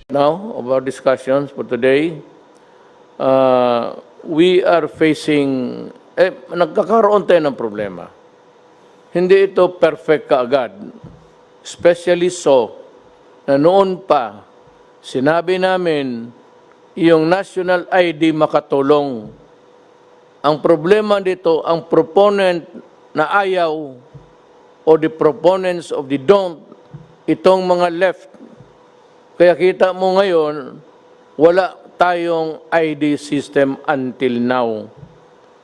now of our discussions for today, we are facing, nagkakaroon tayo ng problema. Hindi ito perfect kaagad. Especially so, na noon pa, sinabi namin, yung national ID makatulong. Ang problema dito, ang proponent na ayaw o the proponents of the don't, itong mga left. Kaya kita mo ngayon, wala tayong ID system until now.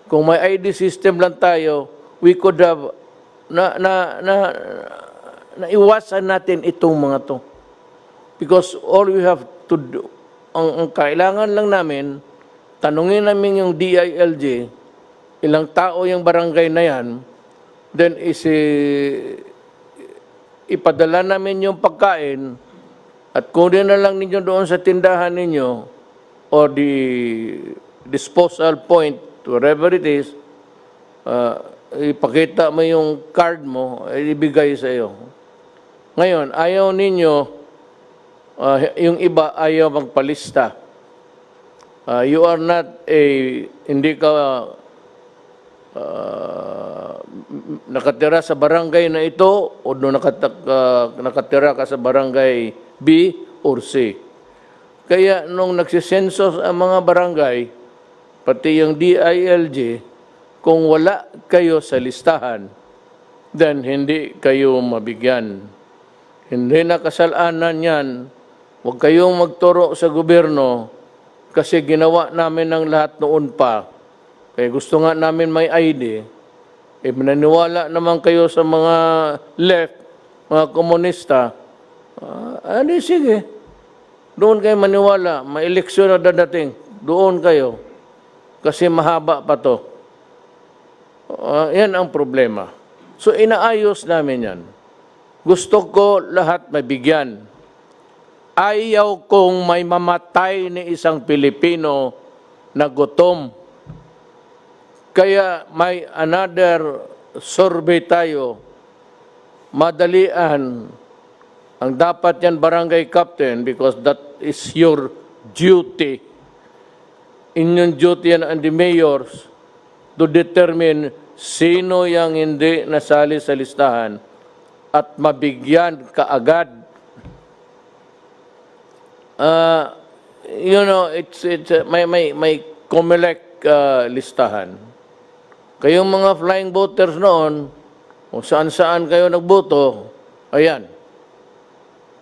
Kung may ID system lang tayo, we could have naiwasan natin itong mga to. Because all we have to do, ang kailangan lang namin, tanungin namin yung DILG, ilang tao yung barangay na yan, then ipadala namin yung pagkain, at kunin na lang ninyo doon sa tindahan ninyo, or the disposal point, wherever it is, ipakita mo yung card mo, ibigay sa iyo. Ngayon, ayaw ninyo, yung iba ayaw magpalista. You are not hindi ka nakatira sa barangay na ito o nakatira ka sa barangay B or C. Kaya nung nagsisensos ang mga barangay, pati yung DILG, kung wala kayo sa listahan, then hindi kayo mabigyan. Hindi na kasalanan yan. Huwag kayong magturo sa gobyerno kasi ginawa namin ng lahat noon pa. Kaya gusto nga namin may ID. Mananiwala naman kayo sa mga left, mga komunista. Sige. Doon kayo maniwala. May eleksyon na dadating. Doon kayo. Kasi mahaba pa to. Yan ang problema. So inaayos namin yan. Gusto ko lahat mabigyan. Ayaw kong may mamatay ni isang Pilipino na gutom. Kaya may another survey tayo. Madalian. Ang dapat yan barangay captain because that is your duty. Inyong duty yan and the mayors to determine sino yung hindi nasali sa listahan at mabigyan kaagad. May COMELEC listahan. Kayong mga flying voters noon, kung saan-saan kayo nagboto, ayan.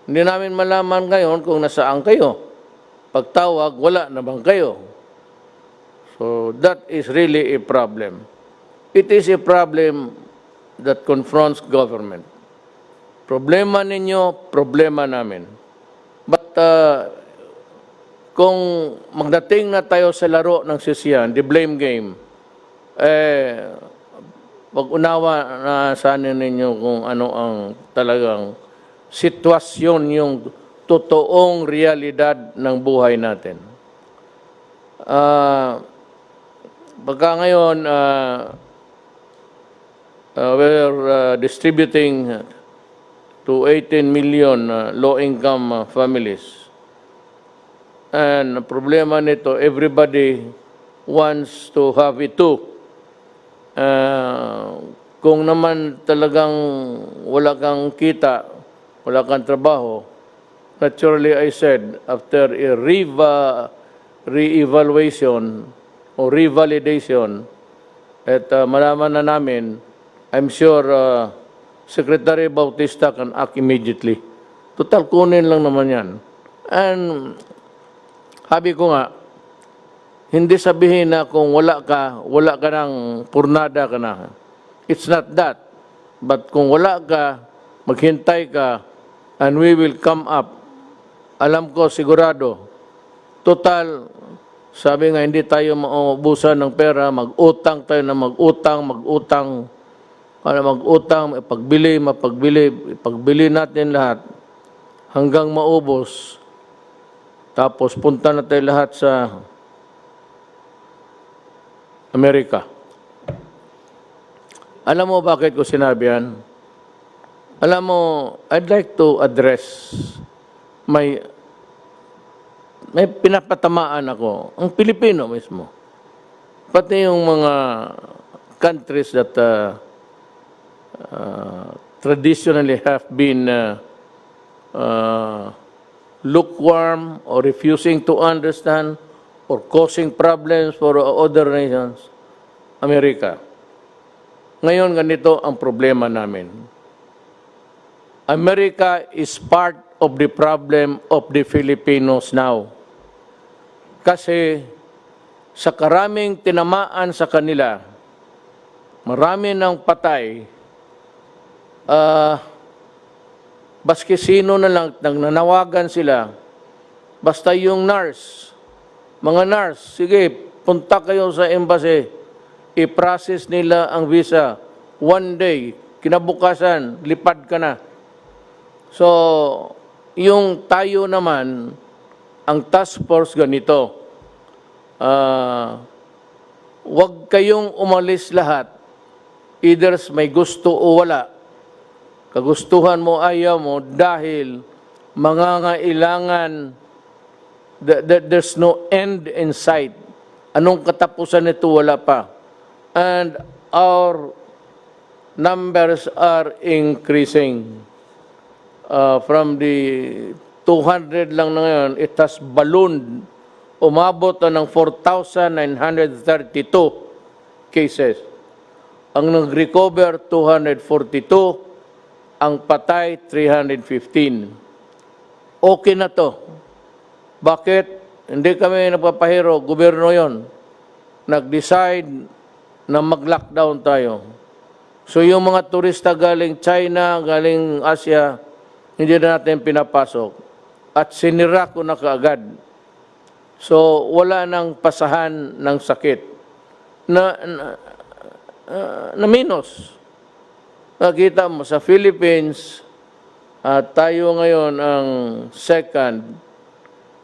Hindi namin malaman ngayon kung nasaan kayo. Pagtawag, wala naman kayo. So that is really a problem. It is a problem that confronts government. Problema ninyo, problema namin. But kung magdating na tayo sa laro ng sisiyan, the blame game, pag-unawa na sana ninyo kung ano ang talagang sitwasyon, yung totoong realidad ng buhay natin. Pagka ngayon, we're distributing to 18 million low-income families. And ang problema nito, everybody wants to have it too. Kung naman talagang wala kang kita, wala kang trabaho, naturally I said, after a re-evaluation o revalidation, at malaman na namin, I'm sure Secretary Bautista can act immediately. Total, kunin lang naman yan. And sabi ko nga, hindi sabihin na kung wala ka ng purnada ka na. It's not that. But kung wala ka, maghintay ka, and we will come up. Alam ko, sigurado. Total, sabi nga, hindi tayo maubusan ng pera, mag-utang tayo na mag-utang. Para mag-utang, ipagbili natin lahat hanggang maubos. Tapos punta na tayo lahat sa Amerika. Alam mo bakit ko sinabi yan? Alam mo, I'd like to address my may pinapatamaan ako, ang Pilipino mismo. Pati yung mga countries that traditionally have been lukewarm or refusing to understand or causing problems for other nations, Amerika. Ngayon, ganito ang problema namin. America is part of the problem of the Filipinos now. Kasi sa karaming tinamaan sa kanila, marami ng patay, baski sino na lang, nanawagan sila, basta yung nurse, mga nurse, sige, punta kayo sa embassy, i-process nila ang visa, one day, kinabukasan, lipad ka na. So, yung tayo naman, ang task force ganito, wag kayong umalis lahat, either may gusto o wala, kagustuhan mo, ayaw mo, dahil mangangailangan, there's no end in sight. Anong katapusan nito? Wala pa. And our numbers are increasing. From the 200 lang na ngayon, it has ballooned. Umabot na ng 4,932 cases. Ang nag-recover, 242. Ang patay, 315. Okay na to. Bakit? Hindi kami nagpapahiro. Gobyerno yon. Nag-decide na mag-lockdown tayo. So yung mga turista galing China, galing Asia, hindi na natin pinapasok. At sinira ko na kaagad. So wala nang pasahan ng sakit. Na minus. Nakita mo sa Philippines, tayo ngayon ang second.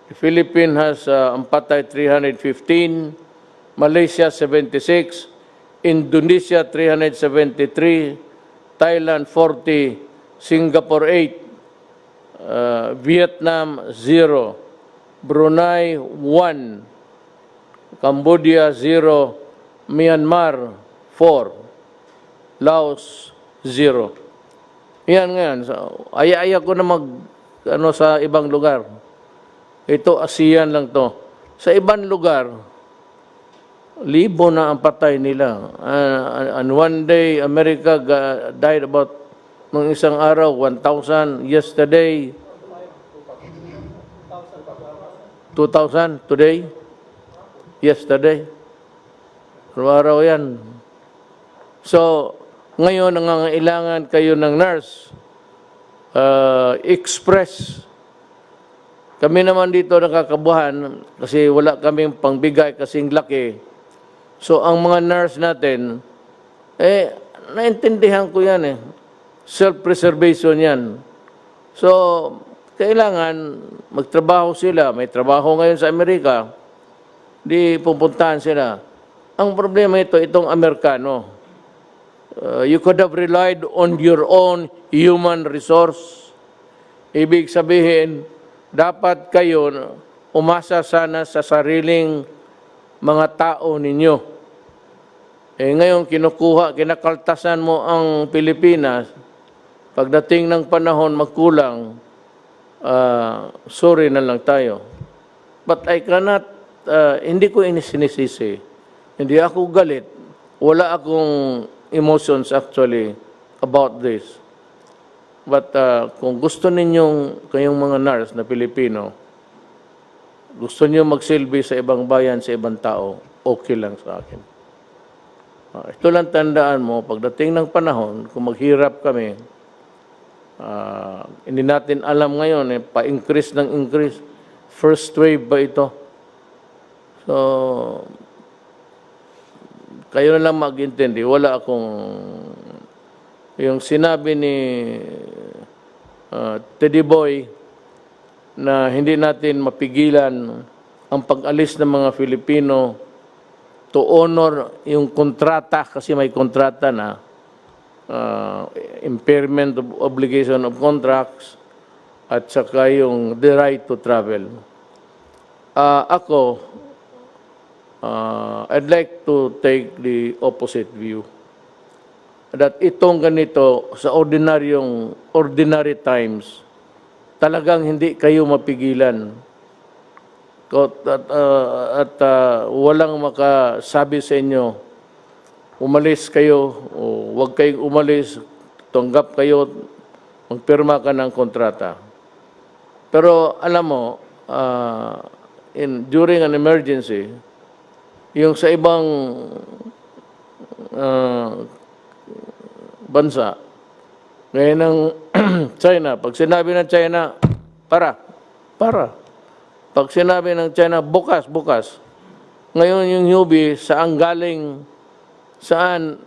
The Philippines has ang patay 315, Malaysia 76, Indonesia 373, Thailand 40, Singapore 8, Vietnam 0, Brunei 1, Cambodia 0, Myanmar 4, Laos 0. Yan ngayon. So, aya-aya ko na sa ibang lugar. Ito, ASEAN lang to. Sa ibang lugar, libo na ang patay nila. And one day, America died about, nung isang araw, 1,000. Yesterday, 2,000 today. Yesterday. Araw yan. So, ngayon, nangangailangan kayo ng nurse. Express. Kami naman dito nakakabuhan kasi wala kaming pangbigay kasing laki. So, ang mga nurse natin, naintindihan ko yan Self-preservation yan. So, kailangan magtrabaho sila. May trabaho ngayon sa Amerika. Di pupuntahan sila. Ang problema itong Amerikano. You could have relied on your own human resource. Ibig sabihin, dapat kayo umasa sana sa sariling mga tao ninyo. Ngayon, kinakaltasan mo ang Pilipinas, pagdating ng panahon magkulang, sorry na lang tayo. But I cannot, hindi ko sinisisi. Hindi ako galit. Wala akong emotions actually about this. But kung gusto ninyong, kayong mga nurse na Pilipino, gusto niyo magsilbi sa ibang bayan, sa ibang tao, okay lang sa akin. Ito lang tandaan mo, pagdating ng panahon, kung maghirap kami, hindi natin alam ngayon, pa-increase ng increase. First wave ba ito? So, kayo na lang mag-intindi. Wala akong... Yung sinabi ni Teddy Boy na hindi natin mapigilan ang pag-alis ng mga Filipino to honor yung kontrata, kasi may kontrata na, impairment of obligation of contracts, at saka yung the right to travel. Ako, I'd like to take the opposite view. That itong ganito sa ordinary times, talagang hindi kayo mapigilan. At walang makasabi sa inyo, umalis kayo o huwag kayong umalis, tanggap kayo, magpirma ka ng kontrata. Pero alam mo, during an emergency, yung sa ibang bansa, ngayon ng China, pag sinabi ng China, para. Pag sinabi ng China, bukas. Ngayon yung Hubei, saan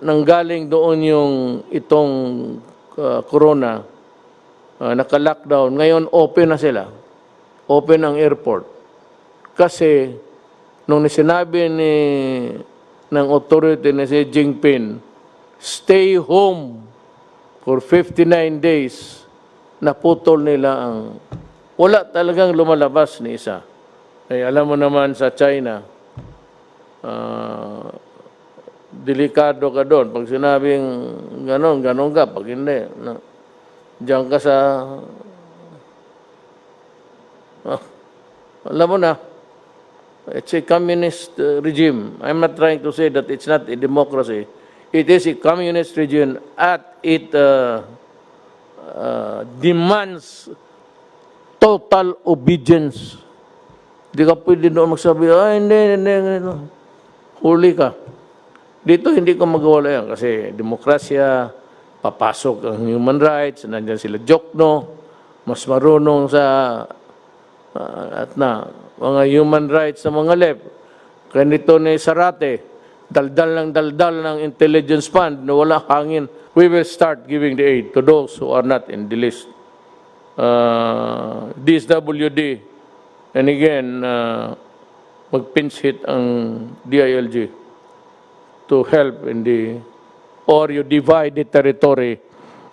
nanggaling doon yung itong corona, naka-lockdown. Ngayon, open na sila. Open ang airport. Kasi, nung sinabi ng authority na si Jinping, stay home for 59 days, naputol nila ang... Wala talagang lumalabas ni isa. Eh, alam mo naman sa China, delikado ka doon. Pag sinabing ganon ka. Pag hindi, diyan ka sa... alam mo na, it's a communist regime. I'm not trying to say that it's not a democracy. It is a communist regime at it demands total obedience. Hindi ka pwede doon magsabi, hindi. Huli ka. Dito hindi ko magawala yan kasi demokrasya, papasok ang human rights, nandiyan sila Jokno, mas marunong sa mga human rights sa mga left. Ganito ni Sarate, daldal ng intelligence fund na wala hangin. We will start giving the aid to those who are not in the list. DSWD, and again, mag-pinch hit ang DILG to help in or you divide the territory,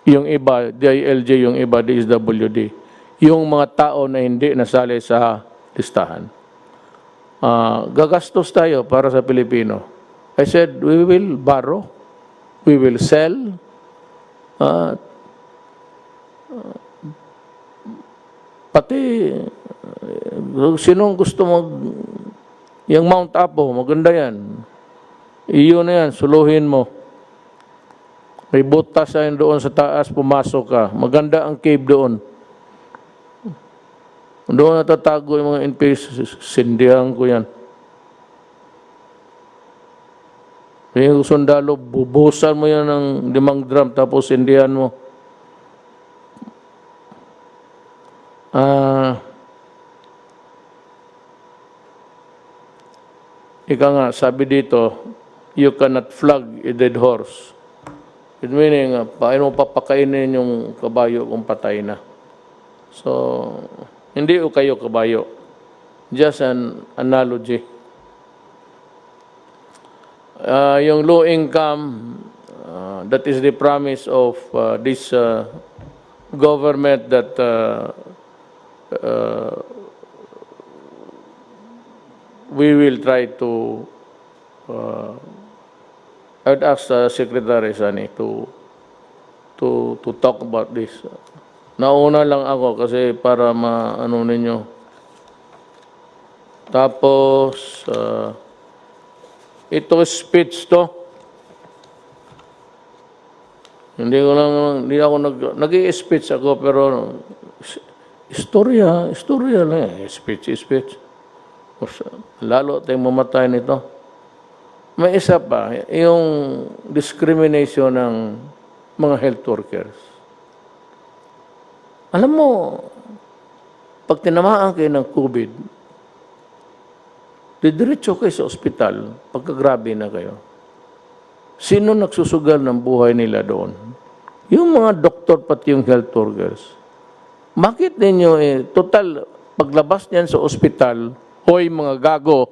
yung iba, DILG, yung iba, DSWD, yung mga tao na hindi nasali sa listahan. Gagastos tayo para sa Pilipino. I said, we will borrow, we will sell, pati sinong gusto yung Mount Apo, maganda yan. Iyo na yan, suluhin mo. May butas yan doon sa taas, pumasok ka. Maganda ang cave doon. Doon natatago yung mga NPS, sindihan ko yan. Yung sundalo, bubusan mo yan ng 5 drum, tapos sindihan mo. Ika nga, sabi dito, you cannot flog a dead horse. It meaning, paano papakainin yung kabayo kung patay na. So, hindi o kayo kabayo. Just an analogy. Yung low income, that is the promise of this government that we will try to I'd ask Secretary Sani to talk about this. Nauna lang ako kasi para maano ninyo. Tapos ito speech to. Hindi ako nag-i-speech ako pero istorya lang speech. Lalo tayong mamatay nito. May isa pa, yung discrimination ng mga health workers. Alam mo, pag tinamaan kayo ng COVID, didiretso kayo sa ospital, pagkagrabe na kayo. Sino nagsusugal ng buhay nila doon? Yung mga doktor pati yung health workers. Bakit ninyo total, paglabas niyan sa ospital, hoy mga gago,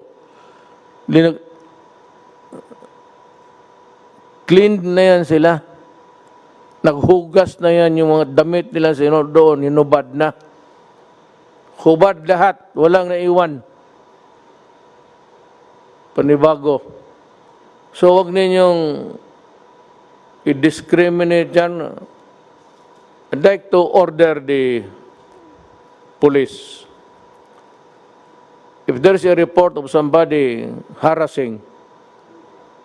cleaned na yan sila. Naghugas na yan yung mga damit nila doon, hinubad na. Hubad lahat, walang naiwan. panibago. So, wag ninyong i-discriminate yan. I'd like to order the police. If there's a report of somebody harassing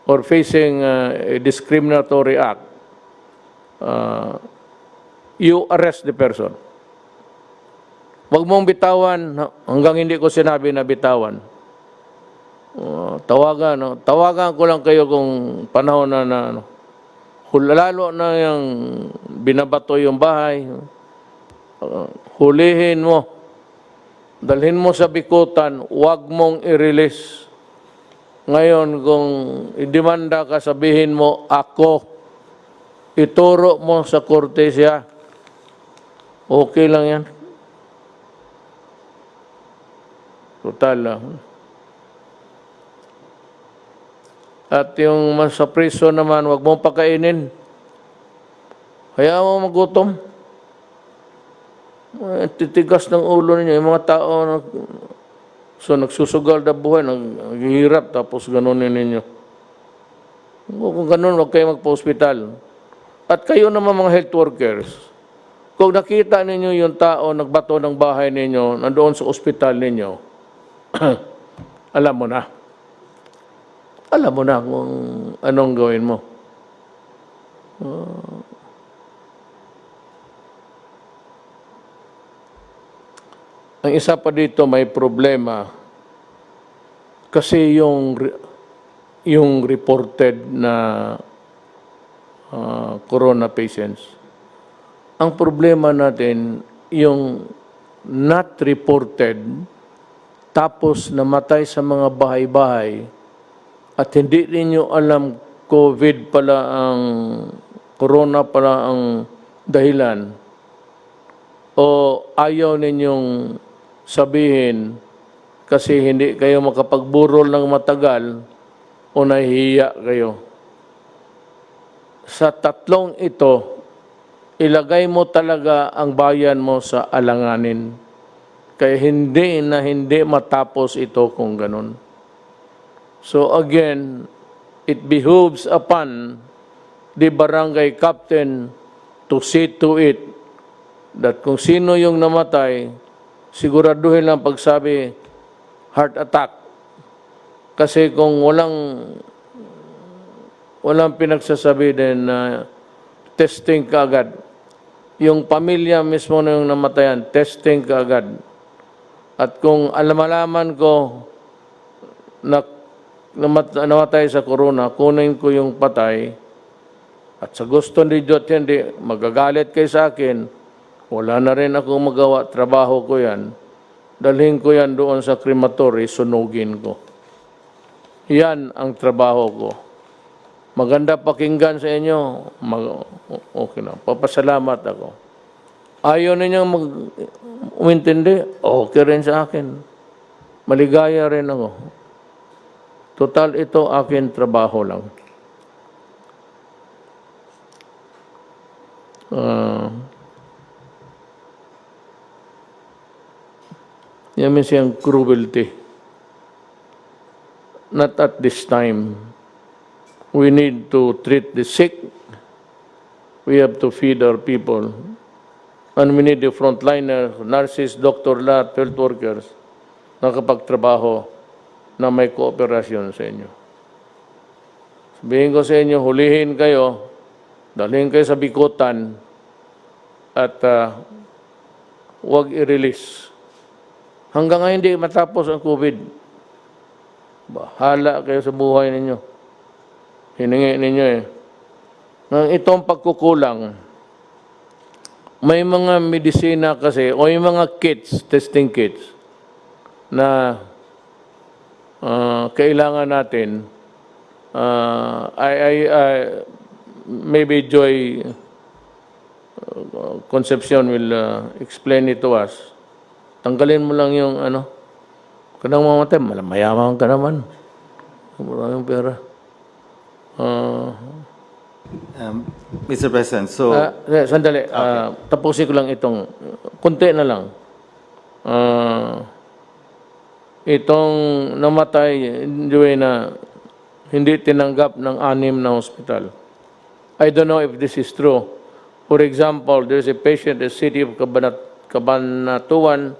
or facing a discriminatory act, you arrest the person. Huwag mong bitawan hanggang hindi ko sinabi na bitawan. Tawagan ko lang kayo kung panahon na lalo na yung binabato yung bahay, hulihin mo, dalhin mo sa bikutan, huwag mong i-release. Ngayon, kung idemanda ka, sabihin mo, ako, ituro mo sa korte siya. Okay lang yan. Total lang. At yung sa priso naman, huwag mong pakainin. Hayaan mo magutom. Titigas ng ulo ninyo. Yung mga tao, nagsusugal na buhay, naghihirap, tapos ganunin ninyo. Kung ganun, huwag kayo magpa-hospital. At kayo naman mga health workers, kung nakita ninyo yung tao nagbato ng bahay ninyo, nandoon sa ospital ninyo, alam mo na. Alam mo na kung anong gawin mo. Ang isa pa dito may problema kasi yung reported na corona patients. Ang problema natin yung not reported tapos namatay sa mga bahay-bahay at hindi ninyo alam COVID pala ang, corona pala ang dahilan, o ayaw ninyong sabihin kasi hindi kayo makapagburol ng matagal o nahihiya kayo. Sa tatlong ito, ilagay mo talaga ang bayan mo sa alanganin. Kaya hindi matapos ito kung ganun. So again, it behooves upon the barangay captain to see to it that kung sino yung namatay, siguraduhin lang pagsabi heart attack. Kasi kung walang pinagsasabi din na testing kaagad. Yung pamilya mismo na yung namatayan, testing kaagad. At kung malaman ko na namatay sa corona, kunin ko yung patay, at sa gusto ni Diyos hindi, magagalit kayo sa akin, wala na rin akong magawa, trabaho ko yan, dalhin ko yan doon sa crematory, sunugin ko. Yan ang trabaho ko. Maganda pakinggan sa inyo, okay na, papasalamat ako. Ayaw ninyong umintindi, okay rin sa akin. Maligaya rin ako. Total, ito akin trabaho lang. Yan means yung cruelty. Not at this time. We need to treat the sick. We have to feed our people. And we need the frontliners, nurses, doctor, lahat, health workers, nakapagtrabaho na may kooperasyon sa inyo. Sabihin ko sa inyo, hulihin kayo, dalhin kayo sa bikutan, at huwag i-release. Hanggang ngayon hindi matapos ang COVID. Bahala kayo sa buhay ninyo. Hiningi ninyo eh. Nang itong pagkukulang, may mga medisina kasi, o yung mga kits, testing kits, na kailangan natin. Maybe Joy Concepcion will explain it to us. Tanggalin mo lang yung kanang mamatay, mayaman ka naman. Maraming pera. Mr. President, so... Sandali, tapusin ko lang itong, kunti na lang. itong namatay, na hindi tinanggap ng 6 na hospital. I don't know if this is true. For example, there's a patient in the city of Cabanatuan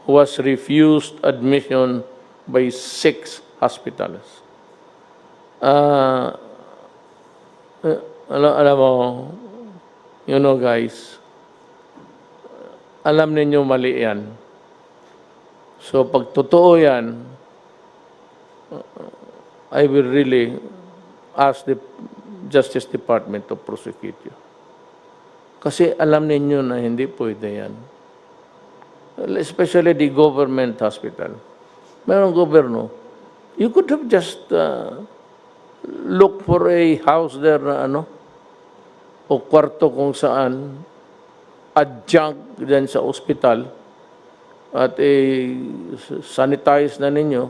who was refused admission by 6 hospitals. Alam mo, guys, alam ninyo mali yan. So, pag totoo yan, I will really ask the Justice Department to prosecute you. Kasi alam ninyo na hindi pwede yan. Especially the government hospital. Mayroong gobyerno. You could have just look for a house there na o kwarto kung saan adjunct dyan sa ospital at sanitize na ninyo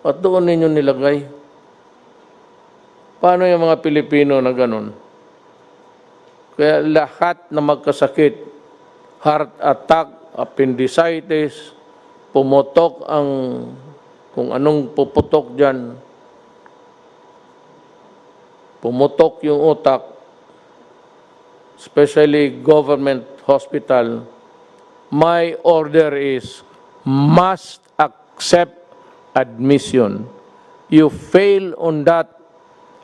at doon ninyo nilagay. Paano yung mga Pilipino na ganun? Kaya lahat na magkasakit, heart attack, appendicitis, pumutok ang kung anong puputok dyan, pumutok yung utak, especially government hospital, my order is must accept admission. You fail on that,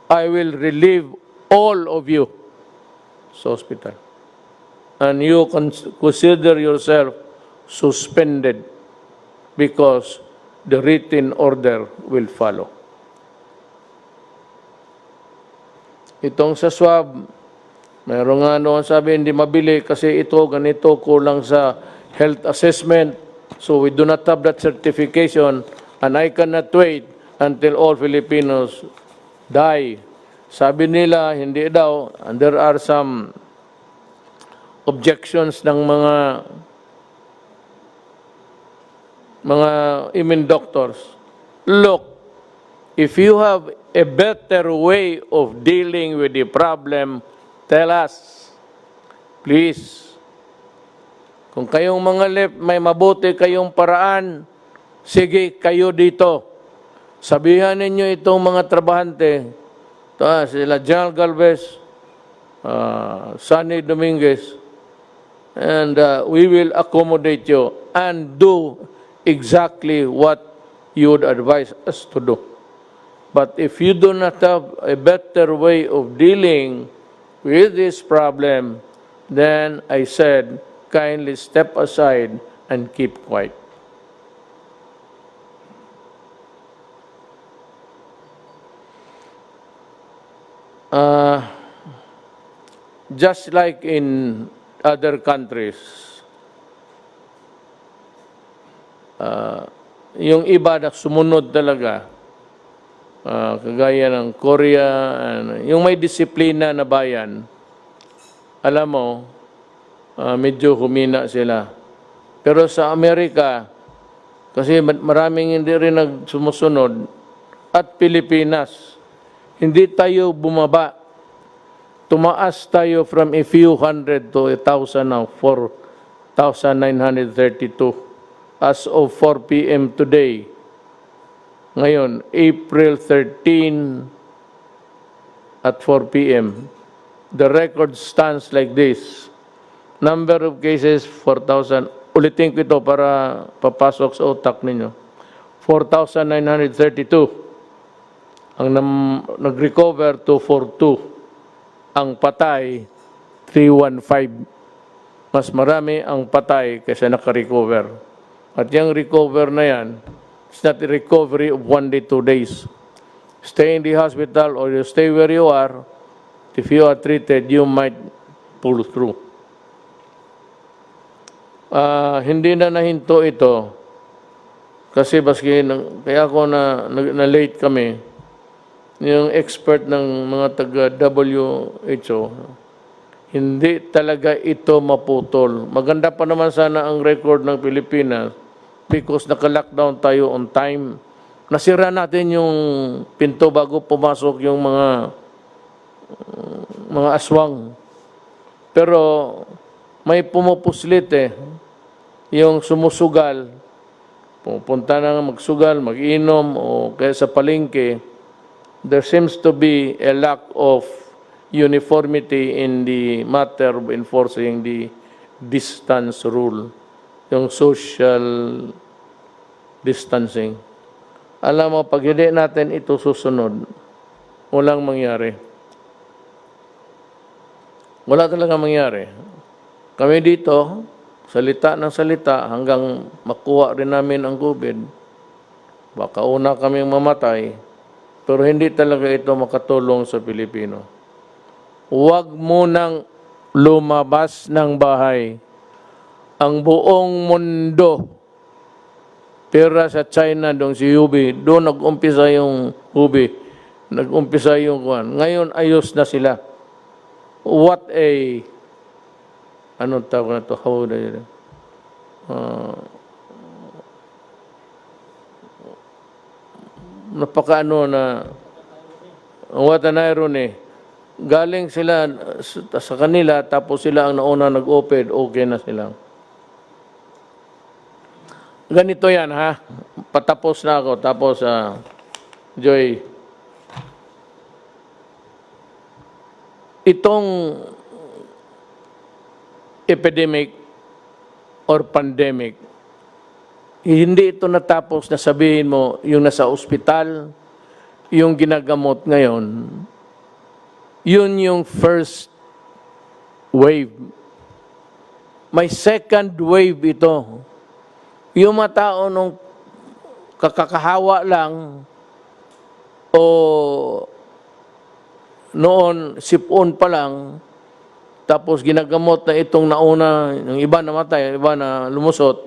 I will relieve all of you sa hospital. And you consider yourself suspended because the written order will follow. Itong sa swab, mayroon nga noon sabi hindi mabili kasi ito, ganito, kulang sa health assessment. So we do not have that certification and I cannot wait until all Filipinos die. Sabi nila, hindi daw, and there are some objections ng mga immune doctors. Look, if you have a better way of dealing with the problem, tell us, please. Kung kayong mga left, may mabuti kayong paraan, sige, kayo dito. Sabihan ninyo itong mga trabahante, sila General Galvez, Sonny Dominguez, and we will accommodate you and do exactly what you would advise us to do. But if you do not have a better way of dealing with this problem, then I said, kindly step aside and keep quiet. Just like in other countries, yung iba na sumunod talaga, kagaya ng Korea, yung may disiplina na bayan, alam mo, medyo humina sila. Pero sa Amerika, kasi maraming hindi rin nagsumusunod, at Pilipinas, hindi tayo bumaba. Tumaas tayo from a few hundred to 1,000 now, 4,932 as of 4 p.m. today. Ngayon, April 13 at 4 p.m. The record stands like this. Number of cases, 4,000. Ulitin ko ito para papasok sa utak ninyo. 4,932. Ang nag-recover, 242. Ang patay, 315. Mas marami ang patay kaysa naka-recover. At yung recover na yan, it's not a recovery of 1 day, 2 days. Stay in the hospital or you stay where you are. If you are treated, you might pull through. Hindi na nahinto ito. Kasi kaya ako na late kami. Yung expert ng mga taga-WHO, hindi talaga ito maputol. Maganda pa naman sana ang record ng Pilipinas because naka-lockdown tayo on time. Nasira natin yung pinto bago pumasok yung mga aswang. Pero may pumupuslit yung sumusugal pupunta na magsugal, mag-inom, o kaya sa palengke, there seems to be a lack of uniformity in the matter of enforcing the distance rule, yung social distancing. Alam mo, pag hindi natin ito susunod, walang mangyari. Wala talaga mangyari. Kami dito, salita ng salita hanggang makuha rin namin ang COVID. Baka una kaming mamatay, pero hindi talaga ito makatulong sa Pilipino. Huwag munang lumabas ng bahay. Ang buong mundo, pera sa China, doon si Hubi, doon nag-umpisa yung Hubi, nag-umpisa yung kuwan. Ngayon, ayos na sila. What a, anong tawag na ito? How would I, napakaano na, what an irony. Galing sila sa kanila, tapos sila ang nauna nag-open, okay na sila. Ganito yan, ha? Patapos na ako. Tapos, Joy, itong epidemic or pandemic, hindi ito natapos na sabihin mo yung nasa ospital, yung ginagamot ngayon, yun yung first wave. May second wave ito. Yung mga tao nung kakakahawa lang o noon sipon pa lang, tapos ginagamot na itong nauna, yung iba namatay, yung iba na lumusot,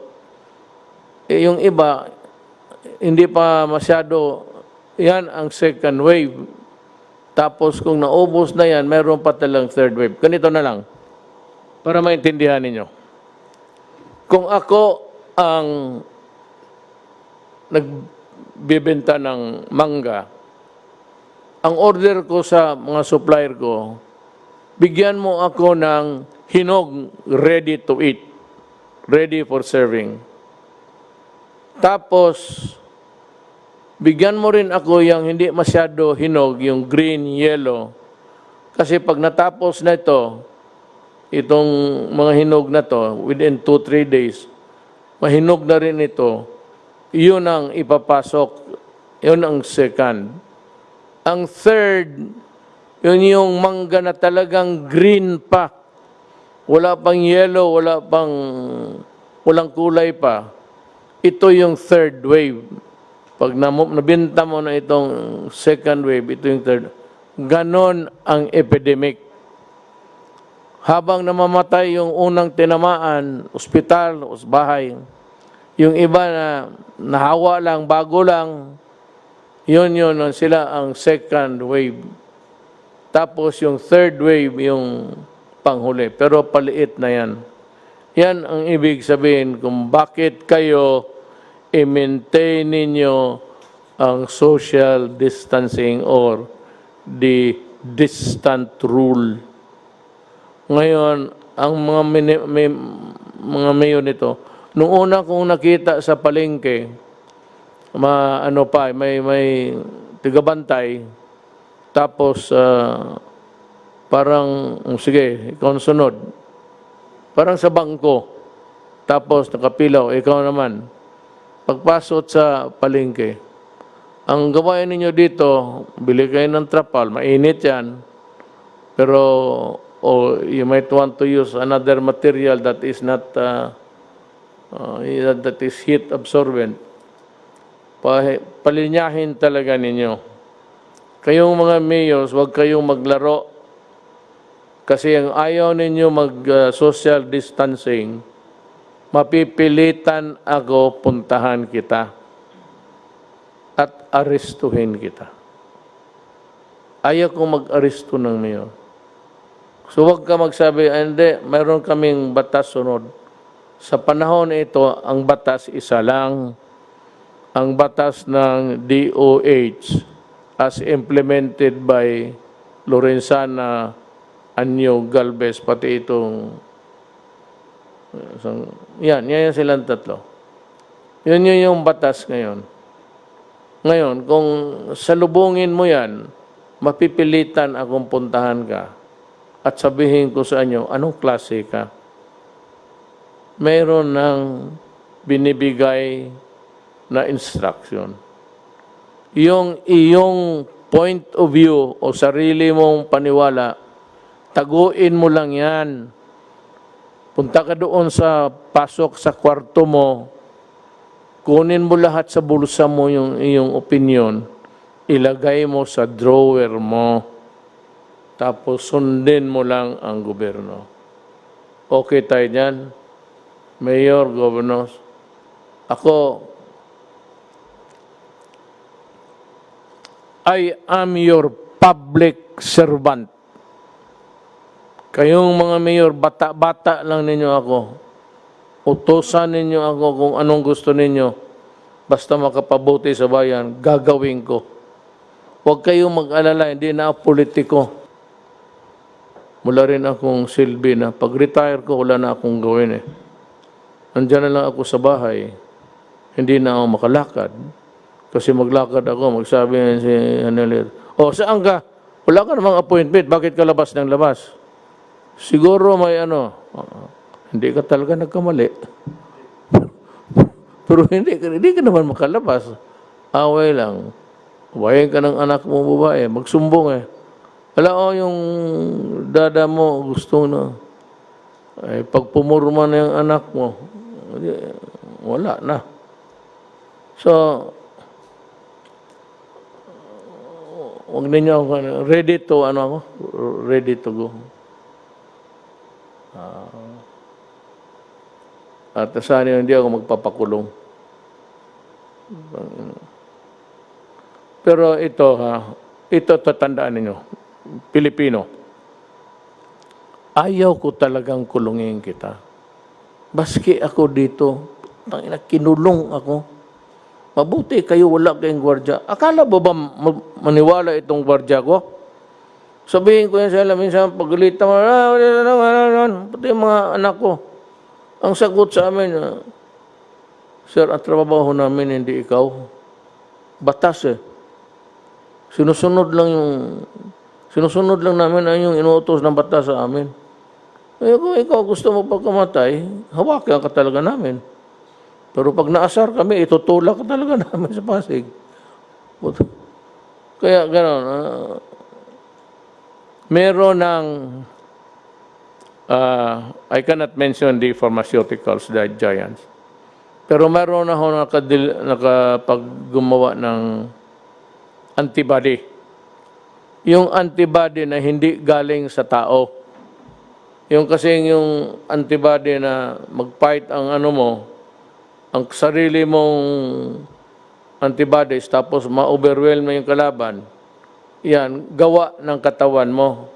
yung iba hindi pa masyado, yan ang second wave. Tapos kung naubos na yan, meron pa talang third wave. Ganito na lang, para maintindihan ninyo. Kung ako ang nagbibenta ng mangga, ang order ko sa mga supplier ko, bigyan mo ako ng hinog ready to eat, ready for serving. Tapos, bigyan mo rin ako yung hindi masyado hinog, yung green, yellow. Kasi pag natapos na ito, itong mga hinog na to, within 2-3 days, mahinog na rin ito, yun ang ipapasok, yun ang second. Ang third, yun yung mangga na talagang green pa. Wala pang yellow, walang kulay pa. Ito yung third wave. Pag nabinta mo na itong second wave, ito yung third. Ganon ang epidemic. Habang namamatay yung unang tinamaan, ospital, bahay, yung iba na nahawa lang, bago lang, yun, sila ang second wave. Tapos yung third wave, yung panghuli. Pero paliit na yan. Yan ang ibig sabihin kung bakit kayo i-maintain ninyo ang social distancing or the distant rule. Ngayon, ang mga mayor nito, nung una kong nakita sa palengke, may tigabantay, tapos parang, sige, ikaw ang sunod. Parang sa bangko, tapos nakapilaw, ikaw naman. Pagpasok sa palengke, ang gawain ninyo dito, bili kayo ng trapal, mainit yan, pero you might want to use another material that is not that is heat absorbent. Palinyahin talaga ninyo. Kayong mga mayors, huwag kayong maglaro. Kasi ang ayaw ninyo mag-social distancing, mapipilitan ako puntahan kita at arestuhin kita. Ayaw kong mag-aresto ng mayor. So huwag ka magsabi, hindi, mayroon kaming batas sunod. Sa panahon ito, ang batas isa lang. Ang batas ng DOH as implemented by Lorenzana, Anyo, Galvez, pati itong yan silang tatlo. Yun yung batas ngayon. Ngayon, kung salubungin mo yan, mapipilitan akong puntahan ka at sabihin ko sa inyo, anong klase ka? Mayroon ng binibigay na instruction. Yung iyong point of view o sarili mong paniwala, taguin mo lang yan. Punta ka doon sa pasok sa kwarto mo, kunin mo lahat sa bulsa mo yung iyong opinion, ilagay mo sa drawer mo, tapos sundin mo lang ang gobyerno. Okay tayo dyan? Mayor, governors, ako, I am your public servant. Kayong mga mayor, bata-bata lang ninyo ako. Utusan ninyo ako kung anong gusto ninyo. Basta makapabuti sa bayan, gagawin ko. Huwag kayong mag-alala, hindi na politiko. Mula rin akong silbi na pag-retire ko, wala na akong gawin eh. Nandiyan na lang ako sa bahay. Hindi na ako makalakad. Kasi maglakad ako, magsabi si Hanelir, "Oh, saan ka? Wala ka namang appointment, bakit ka labas ng labas?" Siguro may hindi ka talaga nagkamali. Pero hindi ka naman makalabas. Away lang. Huwayin ka ng anak mo babae, magsumbong eh. Wala yung dada mo, gusto na. Ay, pag pumurma na yung anak mo, wala na. So, huwag ninyo ako, ready to go. At sana hindi ako magpapakulong. Pero ito tatandaan ninyo, Pilipino, ayaw ko talagang kulungin kita. Baski ako dito, kinulong ako. Mabuti kayo, wala kayong gwardya. Akala ba maniwala itong gwardya ko? Sabihin ko yan sa alam, minsan pagalitan mo, pati yung mga anak ko. Ang sagot sa amin, "Sir, ang trabaho namin, hindi ikaw." Batas eh. Sinusunod lang namin ang yung inuutos ng batas sa amin. Eh, kung ikaw gusto mo pagkamatay, hawakan ka talaga namin. Pero pag naasar kami, itutulak ka talaga namin sa Pasig. Kaya gano'n, meron ng, I cannot mention the pharmaceuticals, the giants. Pero meron na ako nakapaggumawa ng antibody. Yung antibody na hindi galing sa tao. Yung kasing yung antibody na mag-fight ang ang sarili mong antibodies, tapos ma-overwhelm na yung kalaban, yan, gawa ng katawan mo.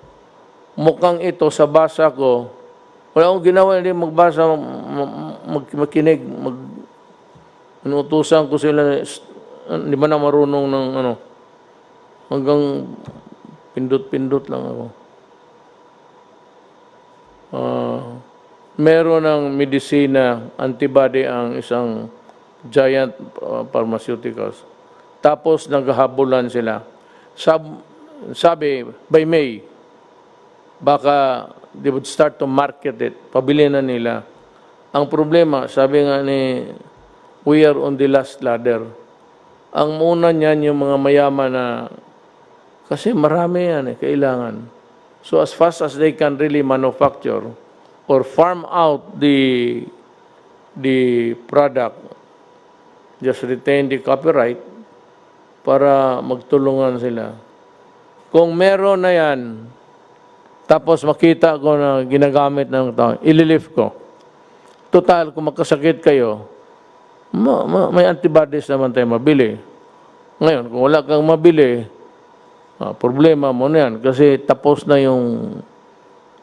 Mukhang ito sa basa ko, wala akong ginawa, hindi magbasa, makinig, inutusan ko sila, hindi ba na marunong ng hanggang pindot-pindot lang ako. Meron ng medisina, antibody ang isang giant pharmaceuticals. Tapos naghahabulan sila. Sabi, by May, baka they would start to market it. Pabili na nila. Ang problema, sabi nga we are on the last ladder. Ang muna niyan yung mga mayaman na, kasi marami yan kailangan. So as fast as they can really manufacture or farm out the product, just retain the copyright para magtulungan sila. Kung meron na yan, tapos makita ko na ginagamit ng tao, ililift ko. Total, kung magkasakit kayo, may antibodies naman tayo mabili. Ngayon, kung wala kang mabili, problema mo na yan. Kasi tapos na yung,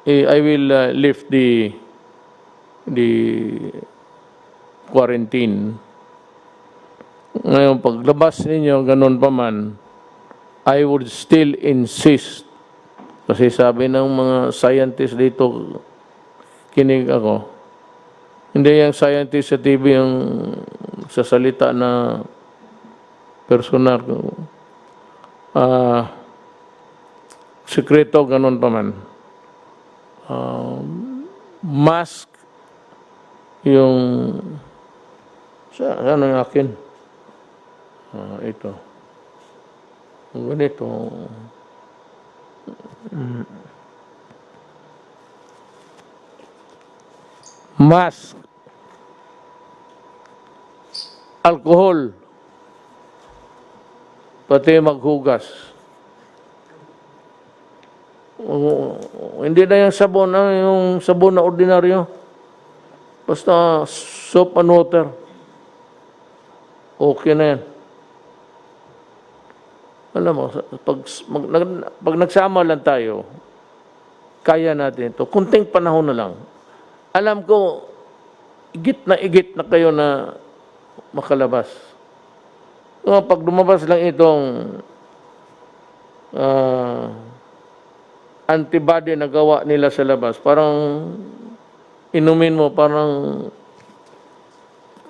I will lift the quarantine. Ngayon, paglabas ninyo, ganun pa man, I would still insist. Kasi sabi ng mga scientists dito, kinig ako. Hindi yung scientist sa TV yung sa salita na personal, sekreto, ganun pa man. Mask yung ano yung akin? Ito. Ganito. Mask. Alcohol. Pati maghugas. Hindi na yung sabon na ordinaryo. Basta soap and water. Okay na yan. Alam mo, pag nagsama lang tayo, kaya natin ito. Kunting panahon na lang. Alam ko, igit na kayo na makalabas. Pag lumabas lang itong antibody na gawa nila sa labas, parang inumin mo, parang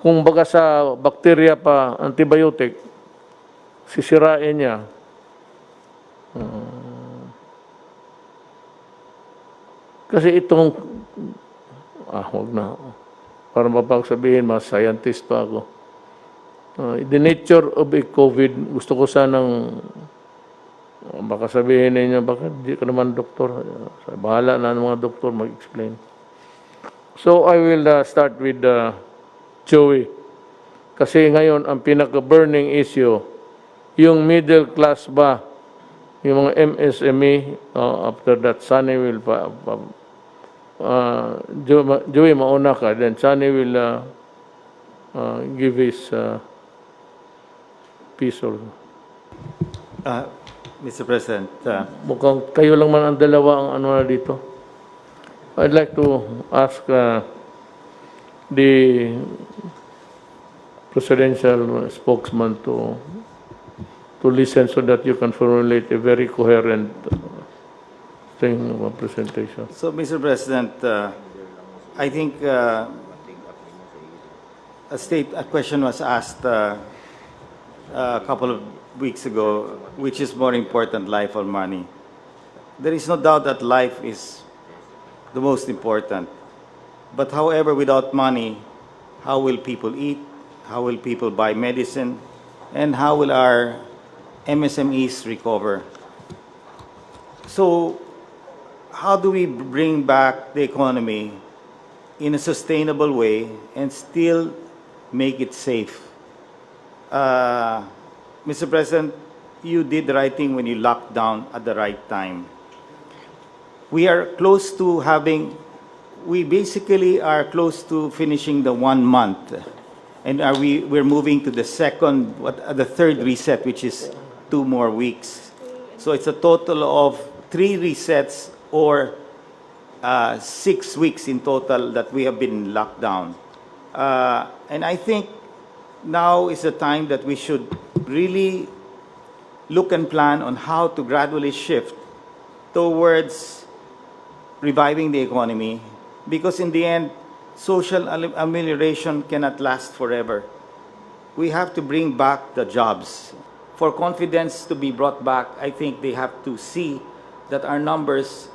kung baga sa bakterya pa, antibiotic, sisirain niya. Kasi itong, wag na. Para mapagsabihin, mas scientist pa ako. The nature of a COVID, gusto ko sanang, baka sabihin ninyo, bakit di ka naman doktor? Bahala na ng mga doktor mag-explain. So I will start with Joey. Kasi ngayon, ang pinaka-burning issue, yung middle class ba, yung mga MSME, after that, Sunny will Joey, mauna ka, then Sunny will give his piece or... Mr. President, Mukhang kayo lang man ang dalawa ang ano na dito. I'd like to ask the presidential spokesman to listen so that you can formulate a very coherent thing of a presentation. so Mr. President, I think a question was asked a couple of weeks ago, which is more important, life or money? There is no doubt that life is the most important. But however, without money, how will people eat? How will people buy medicine? And how will our MSMEs recover? So, how do we bring back the economy in a sustainable way and still make it safe? Mr. President, you did the right thing when you locked down at the right time. We are close to we basically are close to finishing the 1 month. And we're moving to the third reset, which is 2 more weeks. So it's a total of 3 resets or 6 weeks in total that we have been locked down. And I think now is the time that we should really look and plan on how to gradually shift towards reviving the economy, because in the end, social amelioration cannot last forever. We have to bring back the jobs. For confidence to be brought back, I think they have to see that our numbers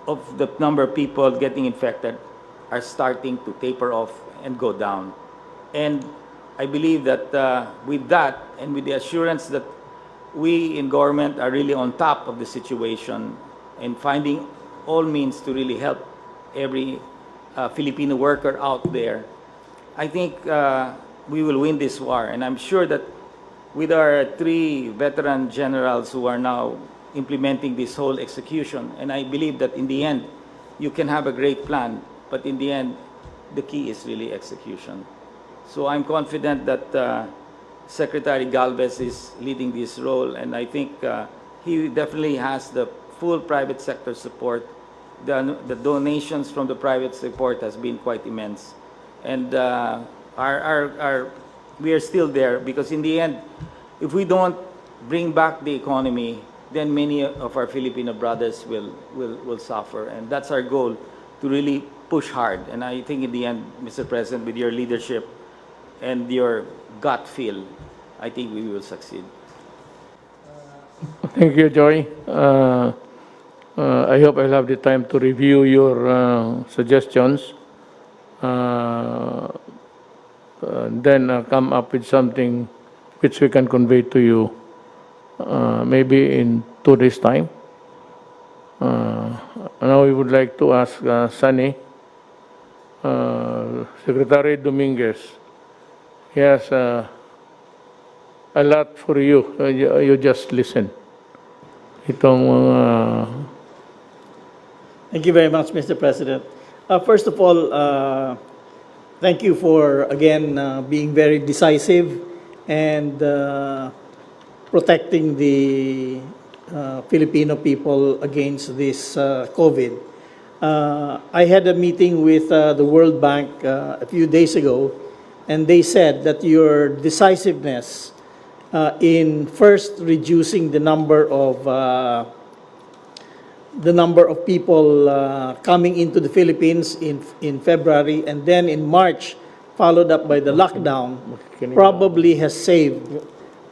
of the number of people getting infected are starting to taper off and go down. And I believe that with that and with the assurance that we in government are really on top of the situation and finding all means to really help every Filipino worker out there, I think we will win this war. And I'm sure that with our 3 veteran generals who are now implementing this whole execution, and I believe that in the end, you can have a great plan, but in the end, the key is really execution. So I'm confident that Secretary Galvez is leading this role, and I think he definitely has the full private sector support. The donations from the private support has been quite immense. And we are still there, because in the end, if we don't bring back the economy, then many of our Filipino brothers will suffer. And that's our goal, to really push hard. And I think in the end, Mr. President, with your leadership, and your gut feel, I think we will succeed. Thank you, Joy. I hope I'll have the time to review your suggestions, then come up with something which we can convey to you maybe in 2 days' time. Now we would like to ask Sunny, Secretary Dominguez. He has a lot for you. You just listen. Itong Thank you very much, Mr. President. First of all, thank you for, again, being very decisive and protecting the Filipino people against this COVID. I had a meeting with the World Bank a few days ago, and they said that your decisiveness in first reducing the number of people coming into the Philippines in February, and then in March, followed up by the lockdown, probably has saved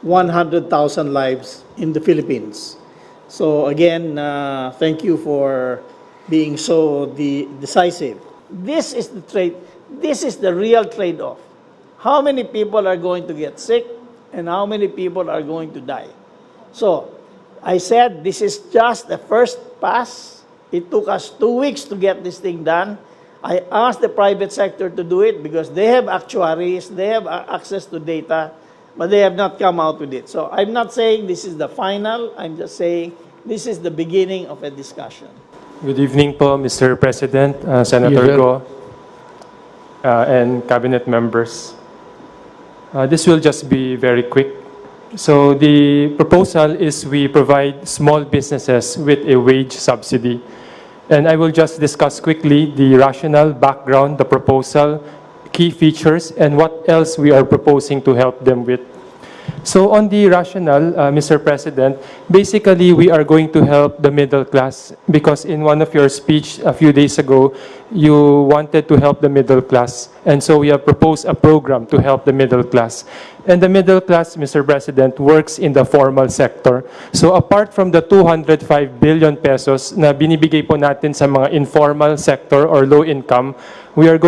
100,000 lives in the Philippines. So again, thank you for being so decisive. This is the trade. This is the real trade-off. How many people are going to get sick, and how many people are going to die? So I said this is just the first pass. It took us 2 weeks to get this thing done. I asked the private sector to do it because they have actuaries, they have access to data, but they have not come out with it. So I'm not saying this is the final. I'm just saying this is the beginning of a discussion. Good evening po, Mr. President, Senator Yes, sir. Go, and cabinet members. This will just be very quick. So the proposal is we provide small businesses with a wage subsidy. And I will just discuss quickly the rationale, background, the proposal, key features, and what else we are proposing to help them with. So on the rationale, Mr. President, basically we are going to help the middle class because in one of your speech a few days ago, you wanted to help the middle class. And so we have proposed a program to help the middle class. And the middle class, Mr. President, works in the formal sector. So apart from the 205 billion pesos na binibigay po natin sa mga informal sector or low income, we are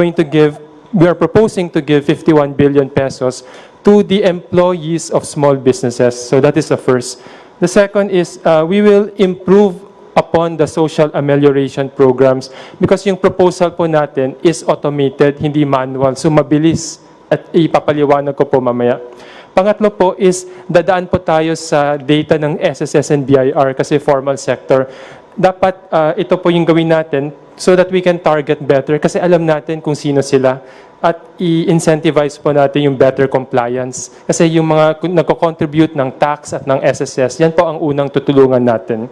proposing to give 51 billion pesos to the employees of small businesses. So that is the first. The second is we will improve upon the social amelioration programs because yung proposal po natin is automated, hindi manual. So mabilis at ipapaliwanag ko po mamaya. Pangatlo po is dadaan po tayo sa data ng SSS and BIR kasi formal sector. Dapat ito po yung gawin natin so that we can target better kasi alam natin kung sino sila at i-incentivize po natin yung better compliance. Kasi yung mga nagko-contribute ng tax at ng SSS, yan po ang unang tutulungan natin.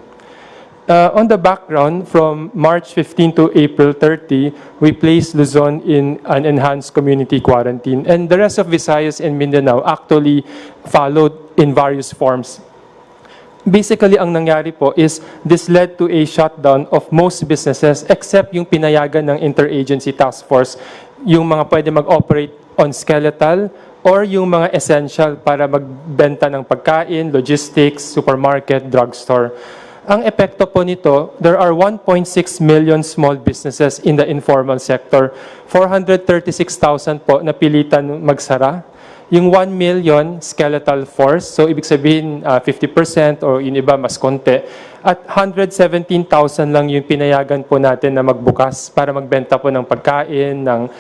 On the background, from March 15 to April 30, we placed Luzon in an enhanced community quarantine. And the rest of Visayas and Mindanao actually followed in various forms. Basically, ang nangyari po is this led to a shutdown of most businesses except yung pinayagan ng interagency task force, yung mga pwede mag-operate on skeletal or yung mga essential para magbenta ng pagkain, logistics, supermarket, drugstore. Ang epekto po nito, there are 1.6 million small businesses in the informal sector. 436,000 po napilitan magsara. Yung 1 million skeletal force, so ibig sabihin 50% or yung iba mas konti. At 117,000 lang yung pinayagan po natin na magbukas para magbenta po ng pagkain, ng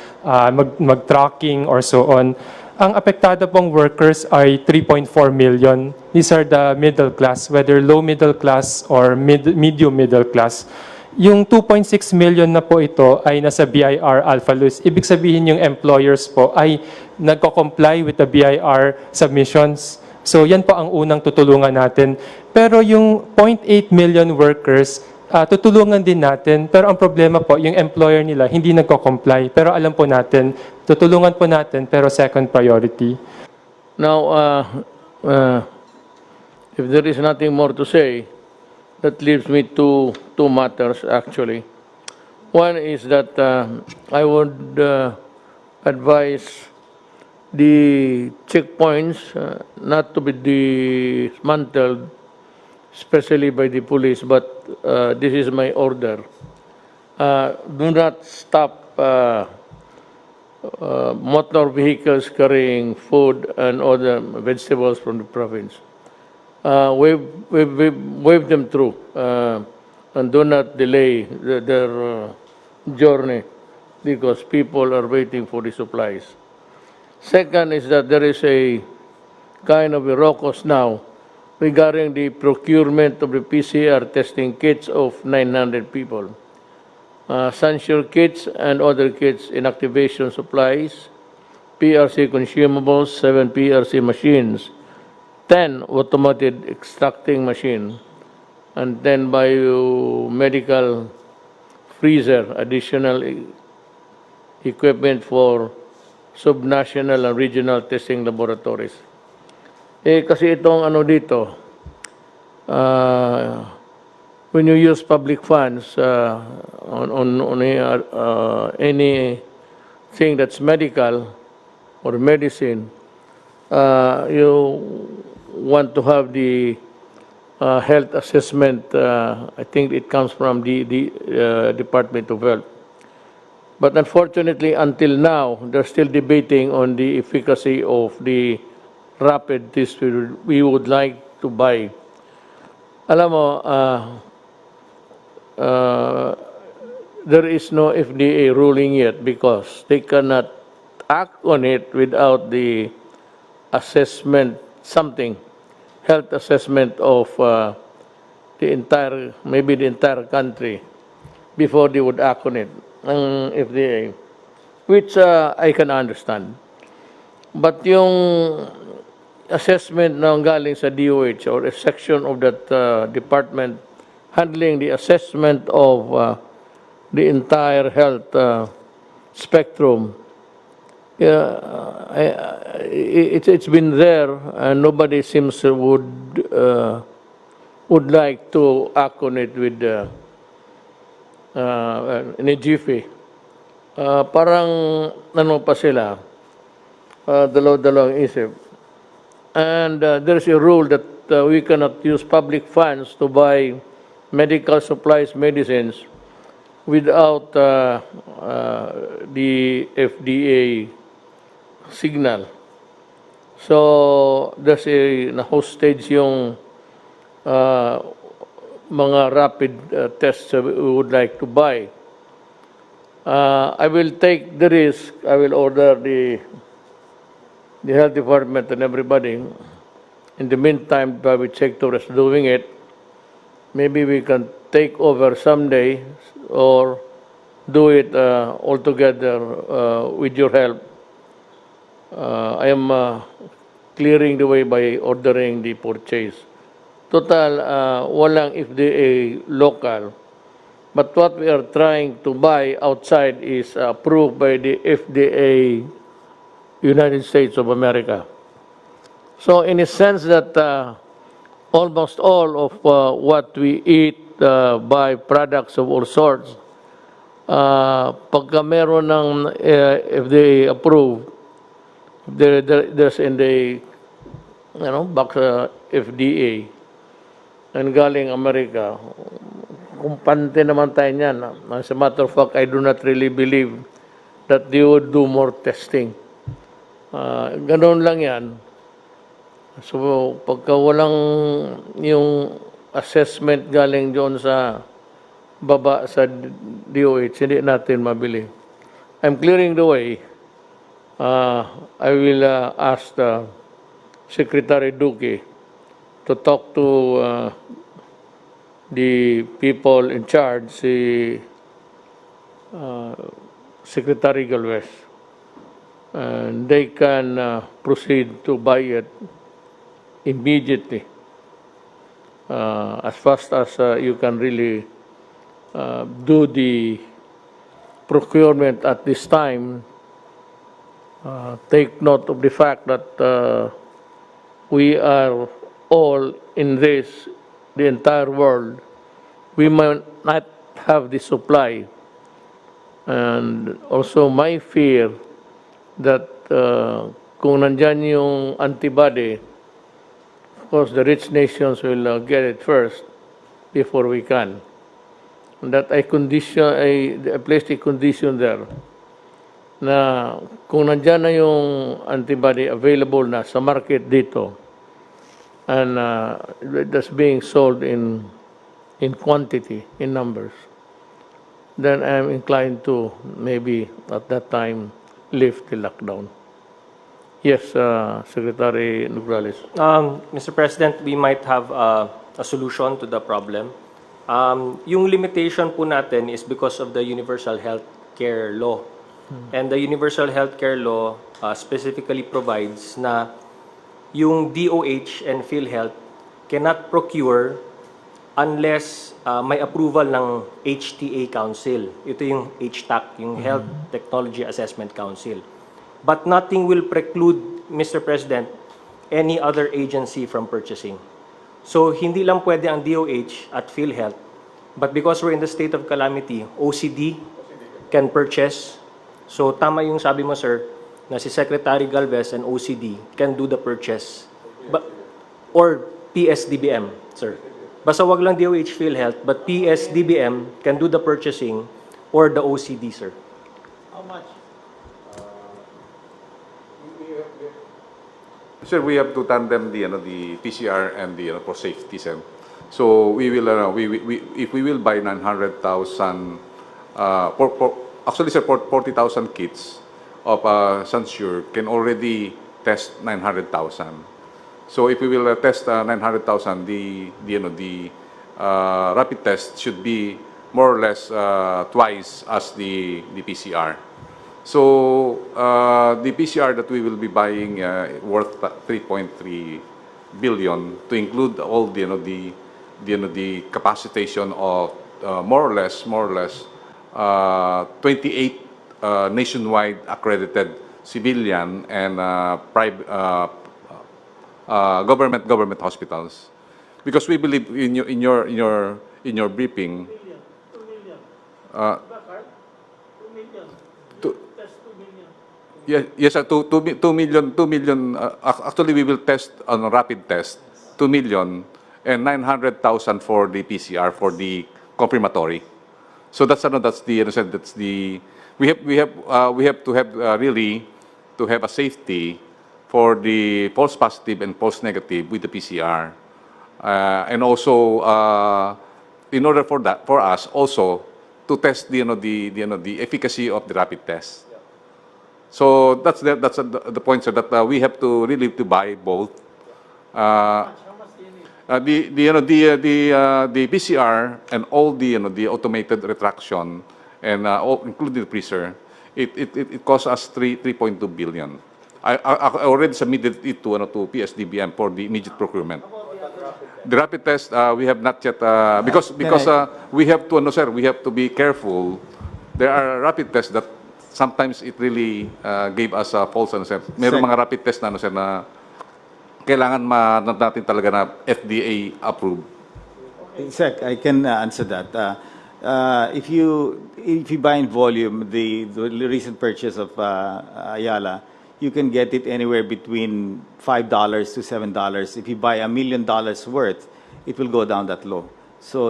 mag-tracking or so on. Ang apektado pong workers ay 3.4 million. These are the middle class, whether low middle class or medium middle class. Yung 2.6 million na po ito ay nasa BIR Alpha List. Ibig sabihin yung employers po ay nagko-comply with the BIR submissions. So yan po ang unang tutulungan natin. Pero yung 0.8 million workers, tutulungan din natin. Pero ang problema po, yung employer nila hindi nagko-comply. Pero alam po natin, tutulungan po natin pero second priority. Now, if there is nothing more to say, that leaves me to two matters, actually. One is that I would advise the checkpoints not to be dismantled, especially by the police, but this is my order. Do not stop motor vehicles carrying food and other vegetables from the province. Wave them through and do not delay their journey because people are waiting for the supplies. Second is that there is a kind of a raucous now regarding the procurement of the PCR testing kits of 900 people. Censure kits and other kits, inactivation supplies, PRC consumables, 7 PRC machines, 10 automated extracting machine, and 10 biomedical freezer, additional equipment for subnational and regional testing laboratories. Kasi itong ano dito, when you use public funds on anything that's medical or medicine, you want to have the health assessment. I think it comes from the Department of Health. But unfortunately, until now, they're still debating on the efficacy of the rapid test we would like to buy. Alam mo, there is no FDA ruling yet because they cannot act on it without the assessment, health assessment of maybe the entire country before they would act on it, ang FDA, which I can understand. But yung assessment na galing sa DOH or a section of that department handling the assessment of the entire health spectrum, it's been there and nobody seems would like to act on it with in a jiffy. Parang ano pa sila, dalaw-dalawang isip. And there's a rule that we cannot use public funds to buy medical supplies, medicines, without the FDA signal. So, there's a hostage yung mga rapid tests we would like to buy. I will take the risk. I will order the health department and everybody. In the meantime, private sector is doing it. Maybe we can take over someday or do it all together with your help. I am clearing the way by ordering the purchase. Total, walang FDA local. But what we are trying to buy outside is approved by the FDA United States of America. So in a sense that almost all of what we eat by products of all sorts, pagka meron ng FDA approved, there's in the box FDA and galing America, kumpante naman tayo niyan. As a matter of fact, I do not really believe that they would do more testing. Ganoon lang yan. So, pagka walang yung assessment galing doon sa baba sa DOH, hindi natin mabili. I'm clearing the way. I will ask Secretary Duque to talk to the people in charge, si Secretary Galvez, and they can proceed to buy it immediately, as fast as you can really do the procurement at this time. Take note of the fact that we are all in this, the entire world. We might not have the supply. And also my fear that kung nandyan yung antibody, of course, the rich nations will get it first before we can. And that I placed a condition there na kung nandyan na yung antibody available na sa market dito and that's being sold in quantity, in numbers, then I'm inclined to maybe at that time lift the lockdown. Yes, Secretary Nograles. Mr. President, we might have a solution to the problem. Yung limitation po natin is because of the Universal Health Care Law. And the Universal Health Care Law specifically provides na yung DOH and PhilHealth cannot procure unless may approval ng HTA Council. Ito yung HTAC, yung Health Technology Assessment Council. But nothing will preclude, Mr. President, any other agency from purchasing. So, hindi lang pwede ang DOH at PhilHealth, but because we're in the state of calamity, OCD can purchase. So, tama yung sabi mo, sir, na si Secretary Galvez and OCD can do the purchase. Or PSDBM, sir. Basta wag lang DOH PhilHealth, but PSDBM can do the purchasing or the OCD, sir. How much? Sir, we have to tandem the PCR and for safety, sir. So we will if we will buy 900,000 actually, sir, 40,000 kits of Sansure can already test 900,000. So if we will test 900,000, the rapid test should be more or less twice as the PCR. So the PCR that we will be buying worth 3.3 billion to include all the capacitation of more or less 28 nationwide accredited civilian and private government hospitals, because we believe in your briefing. 2 million. Uh, 2 million. to- Test 2 million. Yes, sir, 2 million. Actually, we will test on a rapid test, 2 million, and 900,000 for the PCR for the confirmatory. So that's the we have to have really to have a safety for the false positive and false negative with the PCR, and also in order for us also to test the efficacy of the rapid test. So that's the point, sir, that we have to really to buy both. The PCR and all the automated retraction and including the freezer, it costs us 3.2 billion. I already submitted it to PSDBM for the immediate procurement. The rapid test we have not yet because we have to sir, we have to be careful. There are rapid tests that sometimes it really gave us a false sir. Merong mga rapid test na sir na kailangan natin talaga na FDA approved. Sec, I can answer that. If you buy in volume the recent purchase of Ayala, you can get it anywhere between $5 to $7. If you buy $1 million worth, it will go down that low. So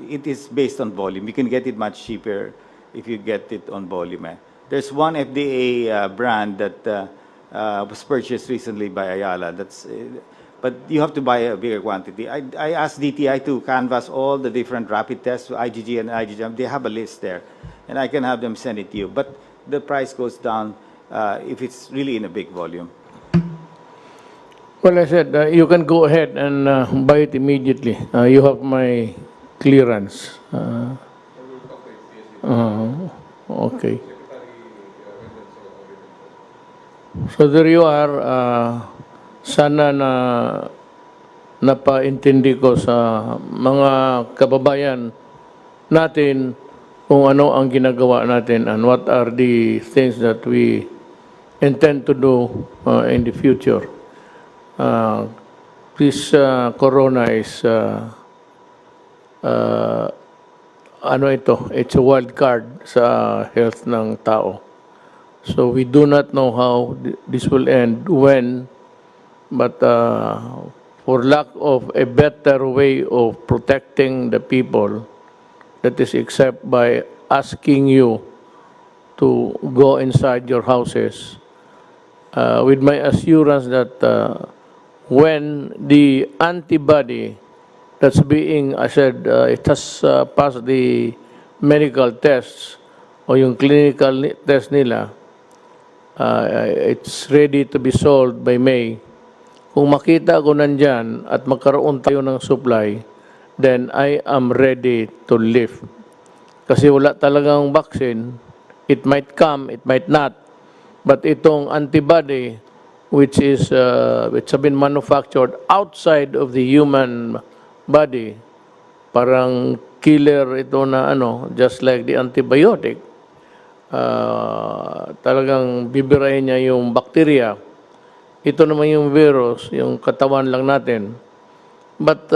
it is based on volume. You can get it much cheaper if you get it on volume. There's one FDA brand that was purchased recently by Ayala. But you have to buy a bigger quantity. I asked DTI to canvass all the different rapid tests, IgG and IgM. They have a list there, and I can have them send it to you. But the price goes down if it's really in a big volume. Well, I said you can go ahead and buy it immediately. You have my clearance. Okay. So there you are. Sana na napaintindi ko sa mga kababayan natin kung ano ang ginagawa natin and what are the things that we intend to do in the future. This corona is it's a wild card sa health ng tao. So we do not know how this will end, when, but for lack of a better way of protecting the people, that is except by asking you to go inside your houses, with my assurance that when the antibody that's being, I said, it has passed the medical tests o yung clinical test nila, it's ready to be sold by May. Kung makita ko nandyan at magkaroon tayo ng supply, then I am ready to live. Kasi wala talagang vaccine. It might come, it might not. But itong antibody, which have been manufactured outside of the human body, parang killer ito na just like the antibiotic. Talagang bibirahin niya yung bacteria. Ito naman yung virus, yung katawan lang natin. But,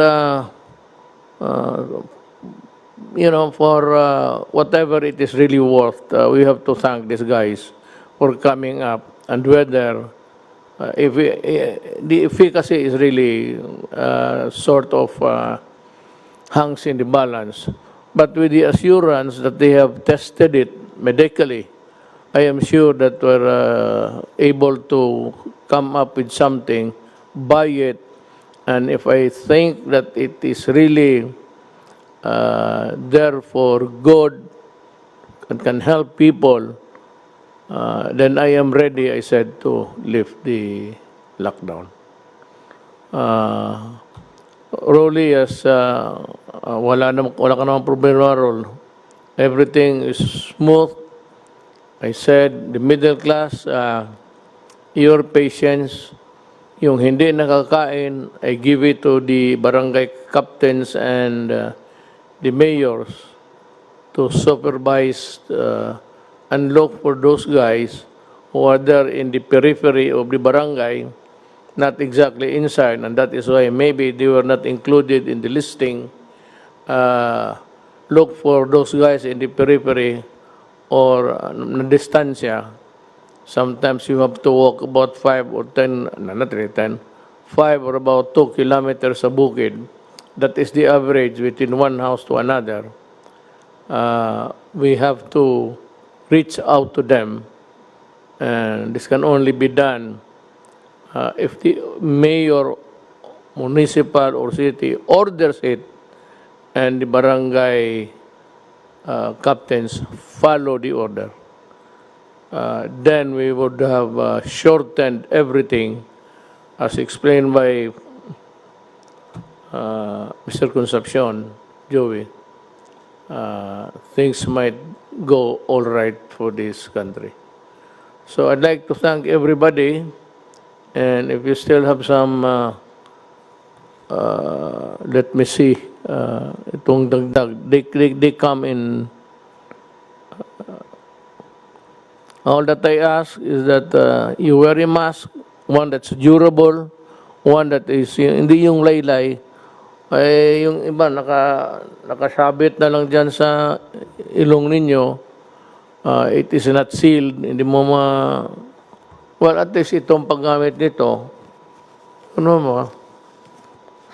for whatever it is really worth, we have to thank these guys for coming up, and whether the efficacy is really sort of hangs in the balance. But with the assurance that they have tested it medically, I am sure that we're able to come up with something, buy it, and if I think that it is really there for good and can help people, then I am ready, I said, to lift the lockdown. Rolly, as wala ka namang problema, Roll. Everything is smooth. I said, the middle class, your patience, yung hindi nakakain, I give it to the barangay captains and the mayors to supervise and look for those guys who are there in the periphery of the barangay, not exactly inside, and that is why maybe they were not included in the listing. Look for those guys in the periphery or distancia. Sometimes you have to walk about 5 or 10, not really 10, 5 or about 2 kilometers sa bukid. That is the average between one house to another. We have to reach out to them, and this can only be done if the mayor, municipal or city orders it, and the barangay captains follow the order. Then we would have shortened everything, as explained by Mr. Concepcion, Joey. Things might go all right for this country. So I'd like to thank everybody, and if you still have some, let me see, itong dagdag, they come in. All that I ask is that you wear a mask, one that's durable, one that is, hindi yung laylay, ay yung iba nakasabit na lang dyan sa ilong ninyo, it is not sealed, hindi mo well, at least itong paggamit nito,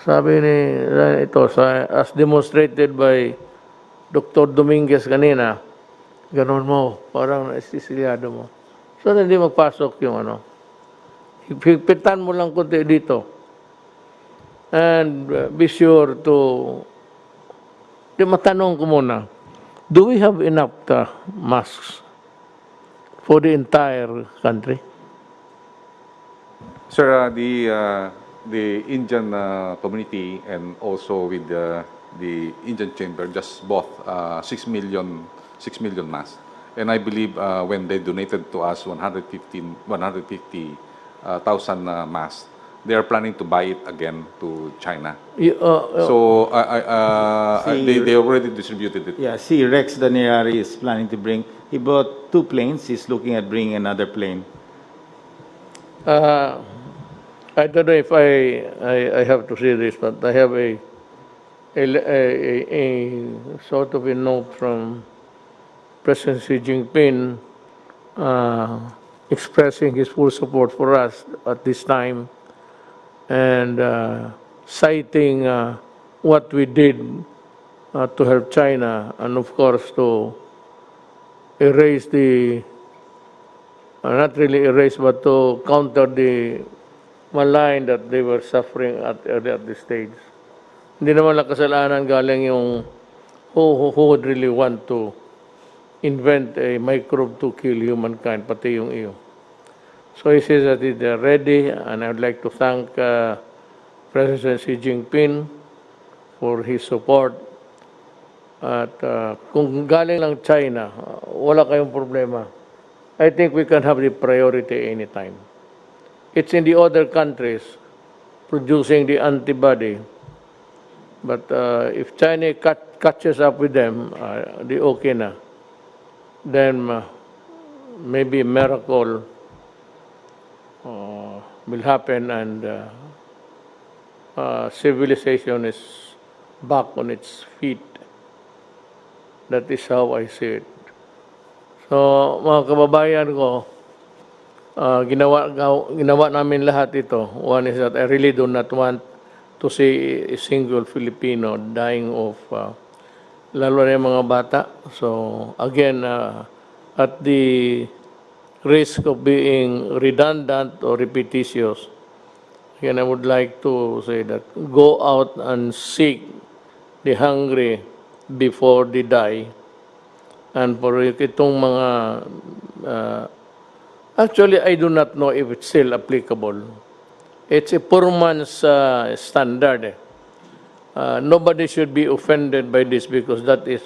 sabi ni ito, as demonstrated by Dr. Dominguez kanina, ganon mo, parang naistisilyado mo. So, hindi magpasok yung higpitan mo lang kunti dito. And be sure to, matanong ko muna, do we have enough masks for the entire country? Sir, the Indian community and also with the Indian chamber just bought 6 million masks. And I believe when they donated to us 150,000 masks, they are planning to buy it again to China. So they already distributed it. Yeah, see, Rex Daniari is planning to bring, he bought 2 planes, he's looking at bringing another plane. I don't know if I have to say this, but I have a sort of a note from President Xi Jinping expressing his full support for us at this time and citing what we did to help China and, of course, to erase not really erase, but to counter the malign that they were suffering at this stage. Hindi naman lang kasalanan galing yung who would really want to invent a microbe to kill humankind, pati yung iyo. So he says that they're ready, and I would like to thank President Xi Jinping for his support. At kung galing lang China, wala kayong problema. I think we can have the priority anytime. It's in the other countries producing the antibody. But if China catches up with them, the okay na. Then maybe a miracle will happen and civilization is back on its feet. That is how I see it. So, mga kababayan ko, ginawa namin lahat ito. One is that I really do not want to see a single Filipino dying of, lalo na yung mga bata. So, again, at the risk of being redundant or repetitious, again, I would like to say that go out and seek the hungry before they die. And for itong mga, actually, I do not know if it's still applicable. It's a poor man's standard. Nobody should be offended by this because that is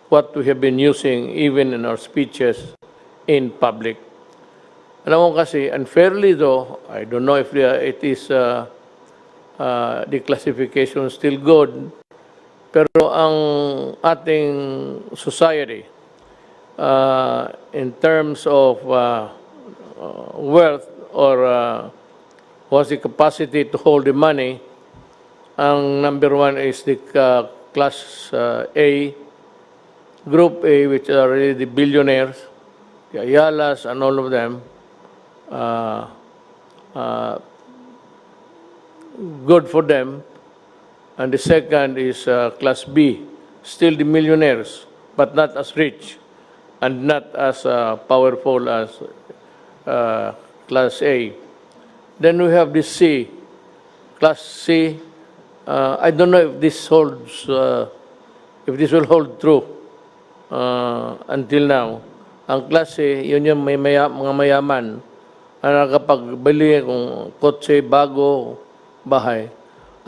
what we have been using even in our speeches in public. Alam mo kasi, unfairly though, I don't know if it is the classification still good, pero ang ating society, in terms of wealth or was the capacity to hold the money, ang number one is the class A, group A, which are really the billionaires, the Ayalas and all of them. Good for them. And the second is class B, still the millionaires, but not as rich and not as powerful as class A. Then we have the C, class C. I don't know if this holds, if this will hold true until now. Ang class C, yun yung mga mayaman na nakapagbili kung kotse, bago, bahay.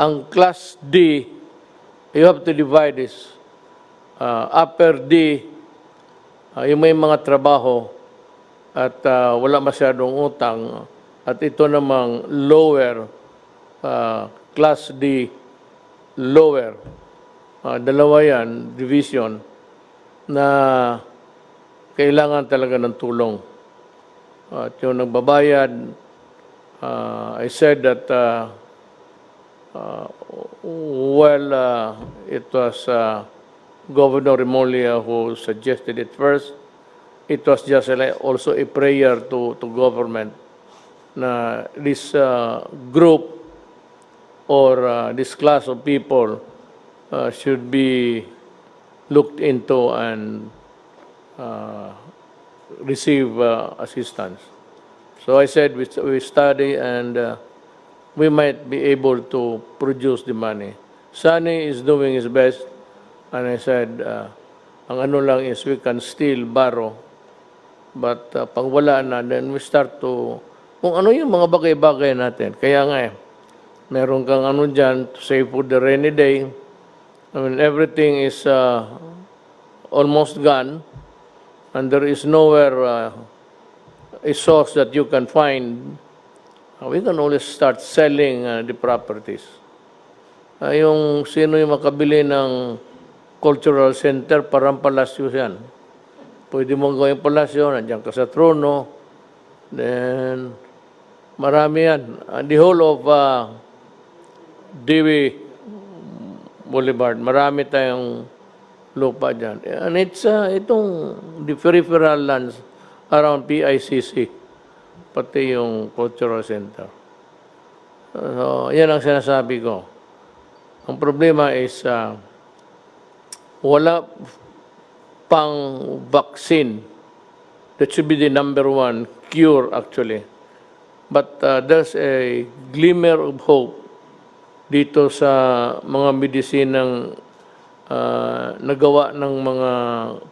Ang class D, you have to divide this. Upper D, yung may mga trabaho at wala masyadong utang. At ito namang lower, class D, lower. Dalawa yan, division, na kailangan talaga ng tulong. At yung nagbabayad, I said that it was Governor Remulla who suggested it first. It was just also a prayer to government na this group or this class of people should be looked into and receive assistance. So I said we study and we might be able to produce the money. Sunny is doing his best, and I said, ang ano lang is we can still borrow, but pag wala na, then we start to, kung ano yung mga bagay-bagay natin. Kaya nga meron kang ano dyan to save for the rainy day. I mean, everything is almost gone, and there is nowhere a source that you can find. We can always start selling the properties. Yung sino yung makabili ng cultural center, parang palasyo yan. Pwede mong gawing palasyo, nandiyan ka sa trono. Then, marami yan. The whole of Dewey Boulevard, marami tayong lupa dyan. And it's, the peripheral lands around PICC, pati yung cultural center. So, yan ang sinasabi ko. Ang problema is wala pang vaccine. That should be the number one cure, actually. But there's a glimmer of hope dito sa mga medisinang nagawa ng mga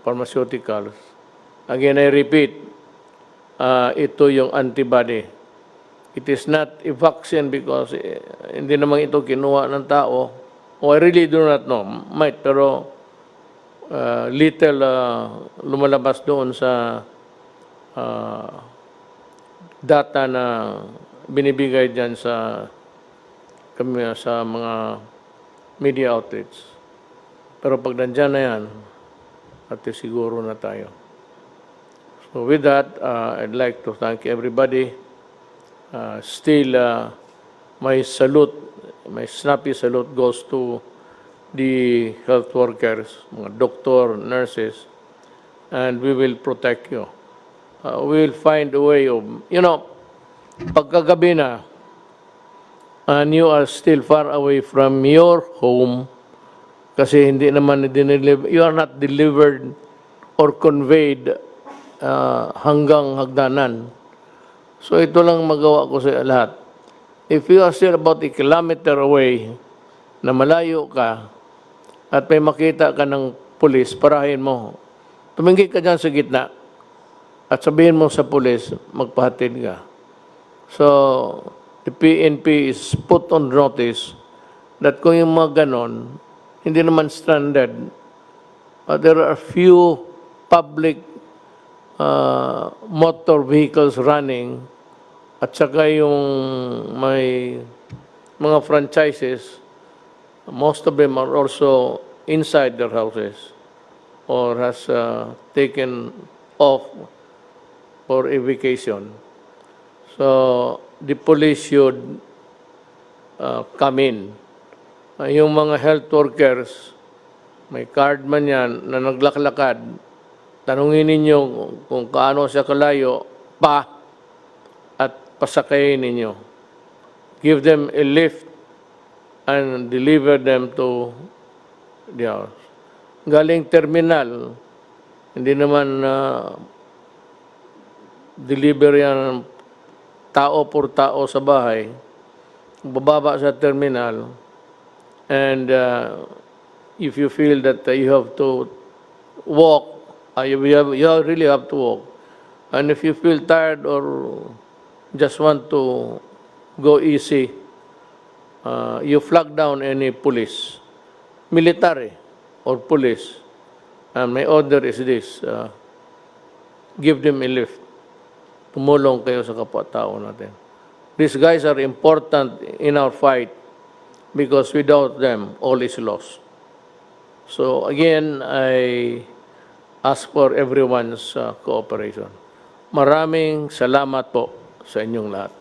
pharmaceuticals. Again, I repeat, ito yung antibody. It is not a vaccine because hindi naman ito kinuha ng tao. Oh, I really do not know. Might, pero little lumalabas doon sa data na binibigay dyan sa mga media outlets. Pero pag nandyan na yan, at siguro na tayo. So with that, I'd like to thank everybody. Still, my salute, my snappy salute goes to the health workers, mga doctor, nurses, and we will protect you. We will find a way of, pagkagabi na, and you are still far away from your home, kasi hindi naman you are not delivered or conveyed hanggang hagdanan. So ito lang magawa ko sa lahat. If you are still about a kilometer away, na malayo ka, at may makita ka ng pulis, parahin mo. Tumingin ka dyan sa gitna, at sabihin mo sa pulis, magpahatid ka. So, the PNP is put on notice that kung yung mga ganon, hindi naman stranded, there are few public motor vehicles running at saka yung may mga franchises, most of them are also inside their houses or has taken off for a vacation. So the police should come in. Yung mga health workers, may card man yan na naglaklakad, tanungin ninyo kung kaano siya kalayo at pasakayin ninyo. Give them a lift and deliver them to the house. Galing terminal, hindi naman deliver yan tao por tao sa bahay. Bababa sa terminal, and if you feel that you have to walk, you really have to walk. And if you feel tired or just want to go easy, you flag down any police, military or police. And my order is this, give them a lift. Tumulong kayo sa kapwa-tao natin. These guys are important in our fight because without them, all is lost. So again, I ask for everyone's cooperation. Maraming salamat po sa inyong lahat.